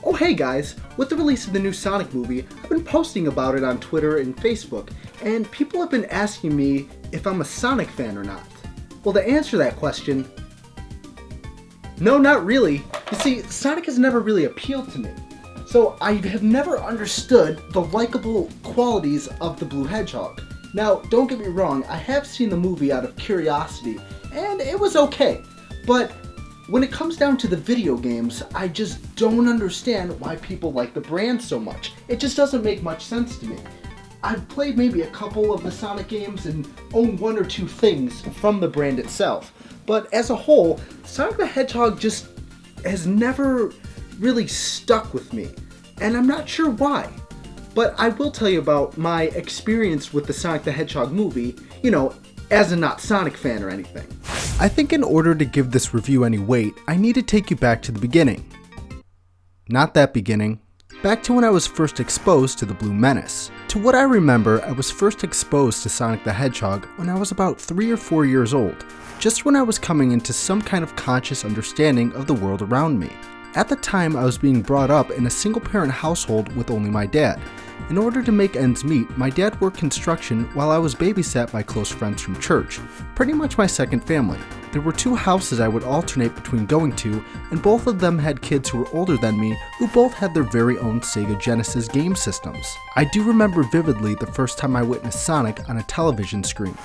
Oh hey guys, with the release of the new Sonic movie, I've been posting about it on Twitter and Facebook, and people have been asking me if I'm a Sonic fan or not. Well, to answer that question, no, not really. You see, Sonic has never really appealed to me. So I have never understood the likable qualities of the Blue Hedgehog. Now, don't get me wrong, I have seen the movie out of curiosity, and it was okay. But when it comes down to the video games, I just don't understand why people like the brand so much. It just doesn't make much sense to me. I've played maybe a couple of the Sonic games and own one or two things from the brand itself. But as a whole, Sonic the Hedgehog just has never really stuck with me, and I'm not sure why. But I will tell you about my experience with the Sonic the Hedgehog movie, as a not Sonic fan or anything. I think in order to give this review any weight, I need to take you back to the beginning. Not that beginning. Back to when I was first exposed to the Blue Menace. To what I remember, I was first exposed to Sonic the Hedgehog when I was about 3 or 4 years old, just when I was coming into some kind of conscious understanding of the world around me. At the time, I was being brought up in a single-parent household with only my dad. In order to make ends meet, my dad worked construction while I was babysat by close friends from church, pretty much my second family. There were 2 houses I would alternate between going to, and both of them had kids who were older than me who both had their very own Sega Genesis game systems. I do remember vividly the first time I witnessed Sonic on a television screen.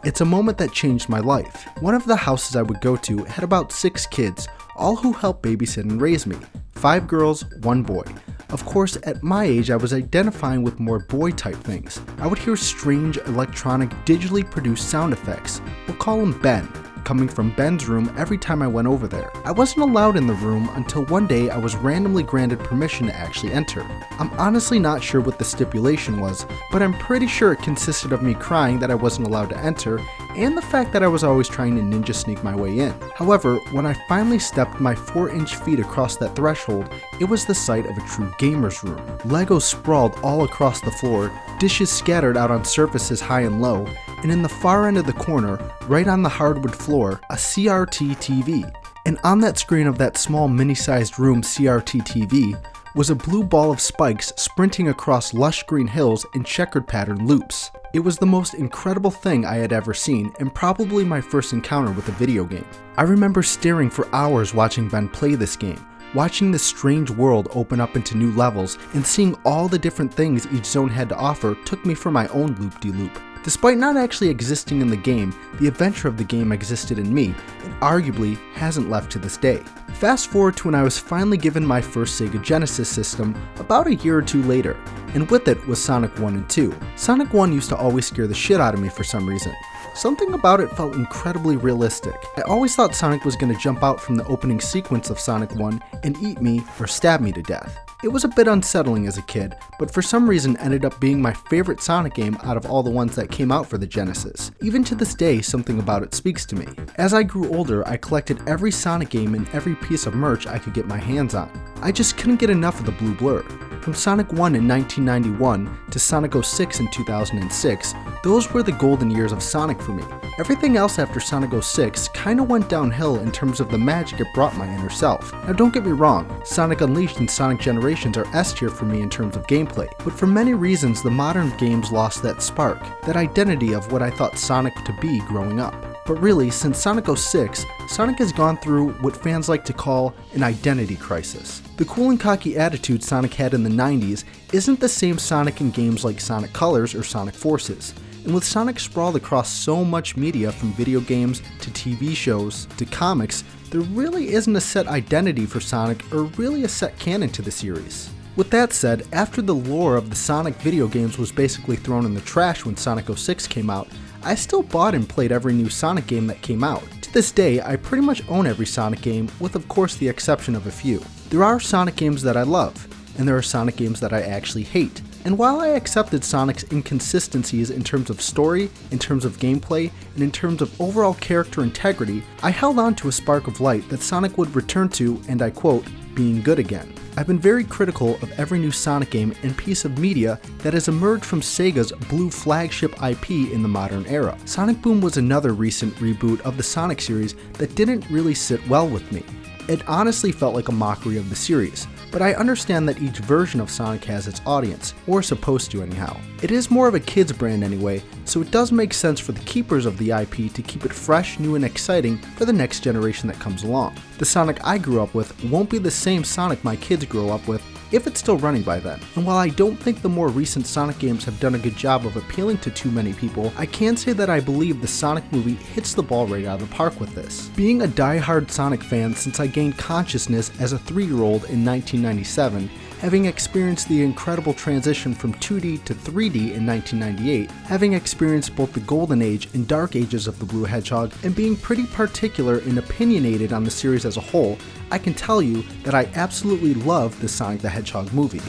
It's a moment that changed my life. One of the houses I would go to had about 6 kids, all who helped babysit and raise me. 5 girls, 1 boy. Of course, at my age, I was identifying with more boy-type things. I would hear strange, electronic, digitally produced sound effects. We'll call him Ben, coming from Ben's room every time I went over there. I wasn't allowed in the room until one day I was randomly granted permission to actually enter. I'm honestly not sure what the stipulation was, but I'm pretty sure it consisted of me crying that I wasn't allowed to enter, and the fact that I was always trying to ninja sneak my way in. However, when I finally stepped my 4-inch feet across that threshold, it was the sight of a true gamer's room. Legos sprawled all across the floor, dishes scattered out on surfaces high and low, and in the far end of the corner, right on the hardwood floor, a CRT TV. And on that screen of that small mini-sized room CRT TV was a blue ball of spikes sprinting across lush green hills in checkered pattern loops. It was the most incredible thing I had ever seen, and probably my first encounter with a video game. I remember staring for hours watching Ben play this game, watching this strange world open up into new levels, and seeing all the different things each zone had to offer took me for my own loop-de-loop. Despite not actually existing in the game, the adventure of the game existed in me, and arguably hasn't left to this day. Fast forward to when I was finally given my first Sega Genesis system about a year or 2 later, and with it was Sonic 1 and 2. Sonic 1 used to always scare the shit out of me for some reason. Something about it felt incredibly realistic. I always thought Sonic was going to jump out from the opening sequence of Sonic 1 and eat me or stab me to death. It was a bit unsettling as a kid, but for some reason ended up being my favorite Sonic game out of all the ones that came out for the Genesis. Even to this day, something about it speaks to me. As I grew older, I collected every Sonic game and every piece of merch I could get my hands on. I just couldn't get enough of the blue blur. From Sonic 1 in 1991 to Sonic 06 in 2006, those were the golden years of Sonic for me. Everything else after Sonic 06 kinda went downhill in terms of the magic it brought my inner self. Now don't get me wrong, Sonic Unleashed and Sonic Generations are S tier for me in terms of gameplay, but for many reasons the modern games lost that spark, that identity of what I thought Sonic to be growing up. But really, since Sonic 06, Sonic has gone through what fans like to call an identity crisis. The cool and cocky attitude Sonic had in the 90s isn't the same Sonic in games like Sonic Colors or Sonic Forces. And with Sonic sprawled across so much media from video games to TV shows to comics, there really isn't a set identity for Sonic or really a set canon to the series. With that said, after the lore of the Sonic video games was basically thrown in the trash when Sonic 06 came out, I still bought and played every new Sonic game that came out. To this day, I pretty much own every Sonic game, with of course the exception of a few. There are Sonic games that I love, and there are Sonic games that I actually hate. And while I accepted Sonic's inconsistencies in terms of story, in terms of gameplay, and in terms of overall character integrity, I held on to a spark of light that Sonic would return to, and I quote, being good again. I've been very critical of every new Sonic game and piece of media that has emerged from Sega's blue flagship IP in the modern era. Sonic Boom was another recent reboot of the Sonic series that didn't really sit well with me. It honestly felt like a mockery of the series. but I understand that each version of Sonic has its audience, or is supposed to anyhow. It is more of a kids brand anyway, so it does make sense for the keepers of the IP to keep it fresh, new, and exciting for the next generation that comes along. The Sonic I grew up with won't be the same Sonic my kids grow up with, if it's still running by then. And while I don't think the more recent Sonic games have done a good job of appealing to too many people, I can say that I believe the Sonic movie hits the ball right out of the park with this. Being a die-hard Sonic fan since I gained consciousness as a 3-year-old in 1997, having experienced the incredible transition from 2D to 3D in 1998, having experienced both the golden age and dark ages of the Blue Hedgehog, and being pretty particular and opinionated on the series as a whole, I can tell you that I absolutely love the Sonic the Hedgehog movie.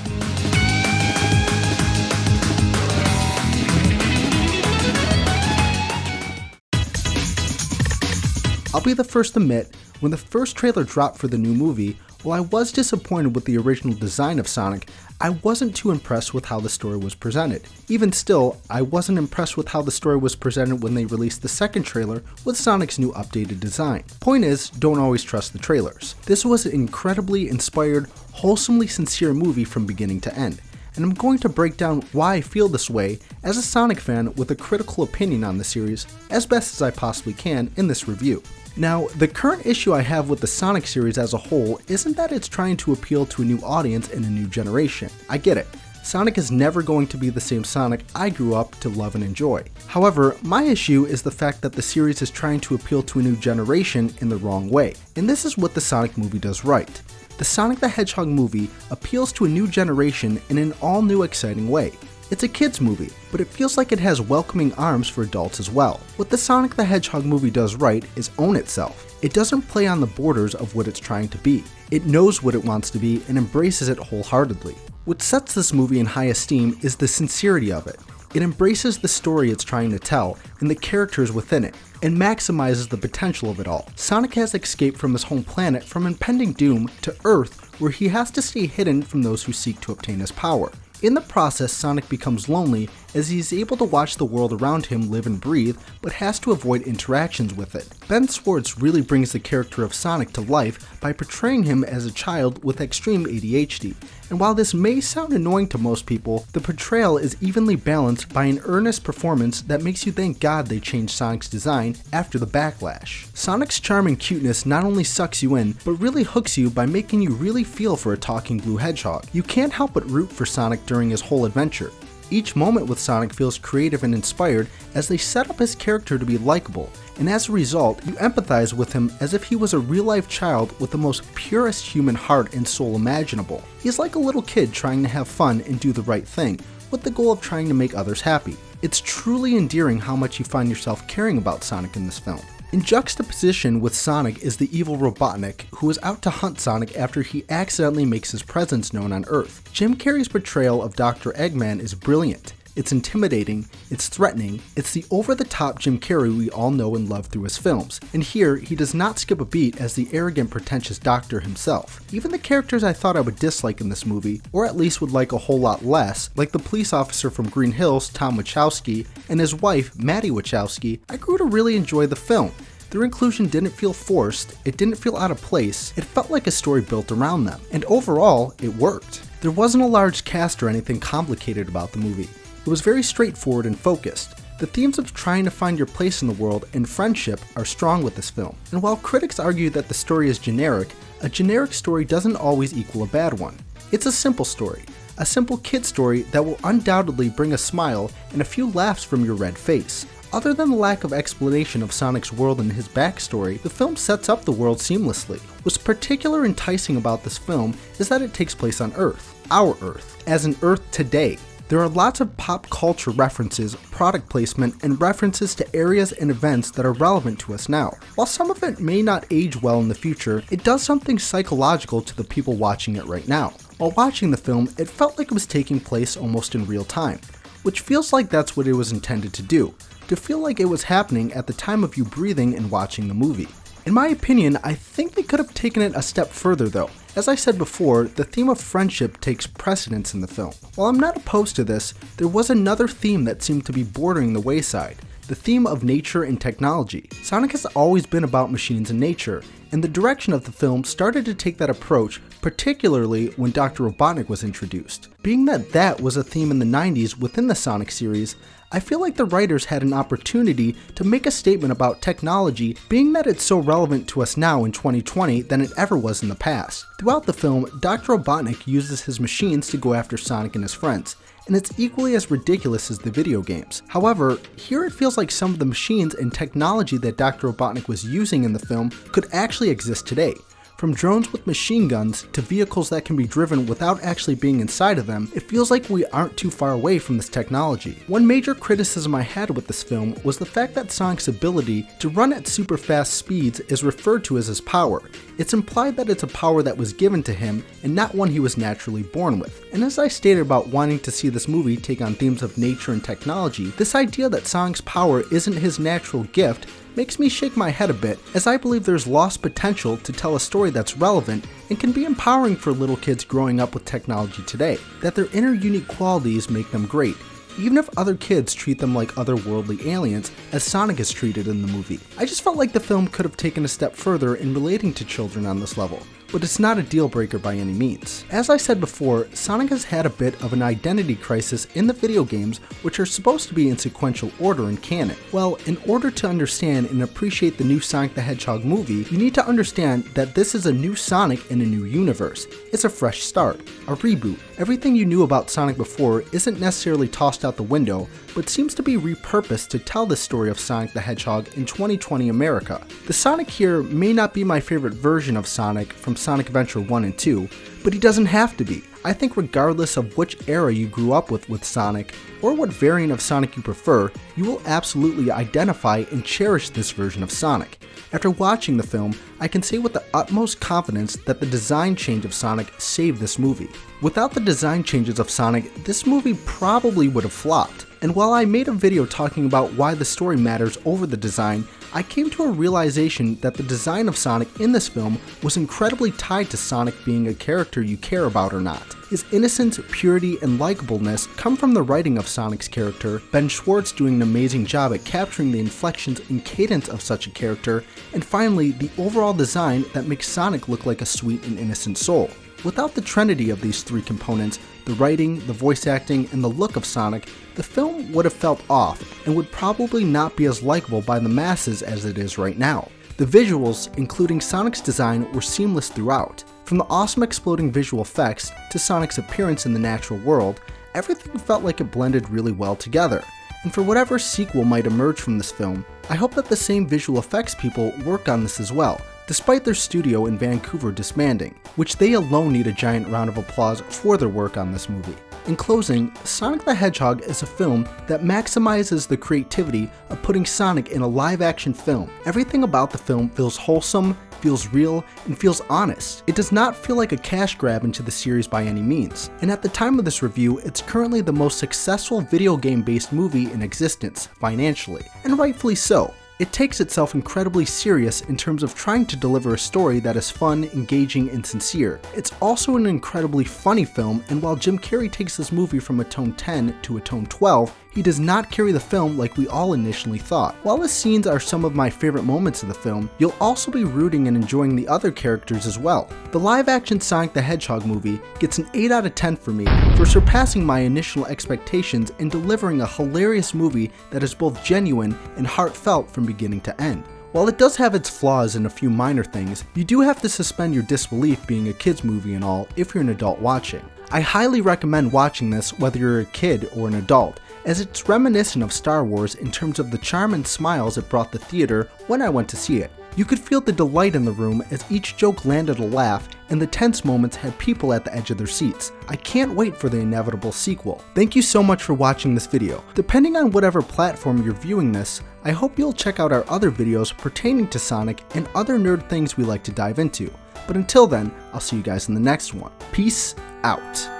I'll be the first to admit, when the first trailer dropped for the new movie, while I was disappointed with the original design of Sonic, I wasn't too impressed with how the story was presented. Even still, I wasn't impressed with how the story was presented when they released the second trailer with Sonic's new updated design. Point is, don't always trust the trailers. This was an incredibly inspired, wholesomely sincere movie from beginning to end, and I'm going to break down why I feel this way as a Sonic fan with a critical opinion on the series as best as I possibly can in this review. Now, the current issue I have with the Sonic series as a whole isn't that it's trying to appeal to a new audience and a new generation. I get it. Sonic is never going to be the same Sonic I grew up to love and enjoy. However, my issue is the fact that the series is trying to appeal to a new generation in the wrong way, and this is what the Sonic movie does right. The Sonic the Hedgehog movie appeals to a new generation in an all-new exciting way. It's a kids movie, but it feels like it has welcoming arms for adults as well. What the Sonic the Hedgehog movie does right is own itself. It doesn't play on the borders of what it's trying to be. It knows what it wants to be and embraces it wholeheartedly. What sets this movie in high esteem is the sincerity of it. It embraces the story it's trying to tell and the characters within it, and maximizes the potential of it all. Sonic has escaped from his home planet from impending doom to Earth, where he has to stay hidden from those who seek to obtain his power. In the process, Sonic becomes lonely as he is able to watch the world around him live and breathe, but has to avoid interactions with it. Ben Schwartz really brings the character of Sonic to life by portraying him as a child with extreme ADHD. And while this may sound annoying to most people, the portrayal is evenly balanced by an earnest performance that makes you thank God they changed Sonic's design after the backlash. Sonic's charm and cuteness not only sucks you in, but really hooks you by making you really feel for a talking blue hedgehog. You can't help but root for Sonic during his whole adventure. Each moment with Sonic feels creative and inspired as they set up his character to be likable, and as a result, you empathize with him as if he was a real-life child with the most purest human heart and soul imaginable. He's like a little kid trying to have fun and do the right thing, with the goal of trying to make others happy. It's truly endearing how much you find yourself caring about Sonic in this film. In juxtaposition with Sonic is the evil Robotnik, who is out to hunt Sonic after he accidentally makes his presence known on Earth. Jim Carrey's portrayal of Dr. Eggman is brilliant. It's intimidating, it's threatening, it's the over-the-top Jim Carrey we all know and love through his films, and here he does not skip a beat as the arrogant, pretentious doctor himself. Even the characters I thought I would dislike in this movie, or at least would like a whole lot less, like the police officer from Green Hills, Tom Wachowski, and his wife, Maddie Wachowski, I grew to really enjoy the film. Their inclusion didn't feel forced, it didn't feel out of place, it felt like a story built around them, and overall, it worked. There wasn't a large cast or anything complicated about the movie. It was very straightforward and focused. The themes of trying to find your place in the world and friendship are strong with this film. And while critics argue that the story is generic, a generic story doesn't always equal a bad one. It's a simple story. A simple kid story that will undoubtedly bring a smile and a few laughs from your red face. Other than the lack of explanation of Sonic's world and his backstory, the film sets up the world seamlessly. What's particularly enticing about this film is that it takes place on Earth, our Earth, as in Earth today. There are lots of pop culture references, product placement, and references to areas and events that are relevant to us now. While some of it may not age well in the future, it does something psychological to the people watching it right now. While watching the film, it felt like it was taking place almost in real time, which feels like that's what it was intended to do, to feel like it was happening at the time of you breathing and watching the movie. In my opinion, I think they could have taken it a step further though. As I said before, the theme of friendship takes precedence in the film. While I'm not opposed to this, there was another theme that seemed to be bordering the wayside, the theme of nature and technology. Sonic has always been about machines and nature, and the direction of the film started to take that approach, particularly when Dr. Robotnik was introduced. Being that was a theme in the 90s within the Sonic series, I feel like the writers had an opportunity to make a statement about technology, being that it's so relevant to us now in 2020 than it ever was in the past. Throughout the film, Dr. Robotnik uses his machines to go after Sonic and his friends, and it's equally as ridiculous as the video games. However, here it feels like some of the machines and technology that Dr. Robotnik was using in the film could actually exist today. From drones with machine guns to vehicles that can be driven without actually being inside of them, it feels like we aren't too far away from this technology. One major criticism I had with this film was the fact that Sonic's ability to run at super fast speeds is referred to as his power. It's implied that it's a power that was given to him and not one he was naturally born with. And as I stated about wanting to see this movie take on themes of nature and technology, this idea that Sonic's power isn't his natural gift makes me shake my head a bit, as I believe there's lost potential to tell a story that's relevant and can be empowering for little kids growing up with technology today, that their inner unique qualities make them great, even if other kids treat them like otherworldly aliens, as Sonic is treated in the movie. I just felt like the film could have taken a step further in relating to children on this level, but it's not a deal breaker by any means. As I said before, Sonic has had a bit of an identity crisis in the video games, which are supposed to be in sequential order in canon. Well, in order to understand and appreciate the new Sonic the Hedgehog movie, you need to understand that this is a new Sonic in a new universe. It's a fresh start, a reboot. Everything you knew about Sonic before isn't necessarily tossed out the window, but seems to be repurposed to tell the story of Sonic the Hedgehog in 2020 America. The Sonic here may not be my favorite version of Sonic from Sonic Adventure 1 and 2, but he doesn't have to be. I think regardless of which era you grew up with Sonic, or what variant of Sonic you prefer, you will absolutely identify and cherish this version of Sonic. After watching the film, I can say with the utmost confidence that the design change of Sonic saved this movie. Without the design changes of Sonic, this movie probably would have flopped. And while I made a video talking about why the story matters over the design, I came to a realization that the design of Sonic in this film was incredibly tied to Sonic being a character you care about or not. His innocence, purity, and likableness come from the writing of Sonic's character, Ben Schwartz doing an amazing job at capturing the inflections and cadence of such a character, and finally, the overall design that makes Sonic look like a sweet and innocent soul. Without the trinity of these three components, the writing, the voice acting, and the look of Sonic, the film would have felt off and would probably not be as likable by the masses as it is right now. The visuals, including Sonic's design, were seamless throughout. From the awesome exploding visual effects to Sonic's appearance in the natural world, everything felt like it blended really well together. And for whatever sequel might emerge from this film, I hope that the same visual effects people work on this as well, despite their studio in Vancouver disbanding, which they alone need a giant round of applause for their work on this movie. In closing, Sonic the Hedgehog is a film that maximizes the creativity of putting Sonic in a live-action film. Everything about the film feels wholesome, feels real, and feels honest. It does not feel like a cash grab into the series by any means, and at the time of this review, it's currently the most successful video game-based movie in existence, financially, and rightfully so. It takes itself incredibly serious in terms of trying to deliver a story that is fun, engaging, and sincere. It's also an incredibly funny film, and while Jim Carrey takes this movie from a tone 10 to a tone 12, he does not carry the film like we all initially thought. While the scenes are some of my favorite moments of the film, you'll also be rooting and enjoying the other characters as well. The live-action Sonic the Hedgehog movie gets an 8 out of 10 for me for surpassing my initial expectations and delivering a hilarious movie that is both genuine and heartfelt from beginning to end. While it does have its flaws and a few minor things, you do have to suspend your disbelief being a kids movie and all if you're an adult watching. I highly recommend watching this whether you're a kid or an adult, as it's reminiscent of Star Wars in terms of the charm and smiles it brought the theater when I went to see it. You could feel the delight in the room as each joke landed a laugh, and the tense moments had people at the edge of their seats. I can't wait for the inevitable sequel. Thank you so much for watching this video. Depending on whatever platform you're viewing this, I hope you'll check out our other videos pertaining to Sonic and other nerd things we like to dive into. But until then, I'll see you guys in the next one. Peace out.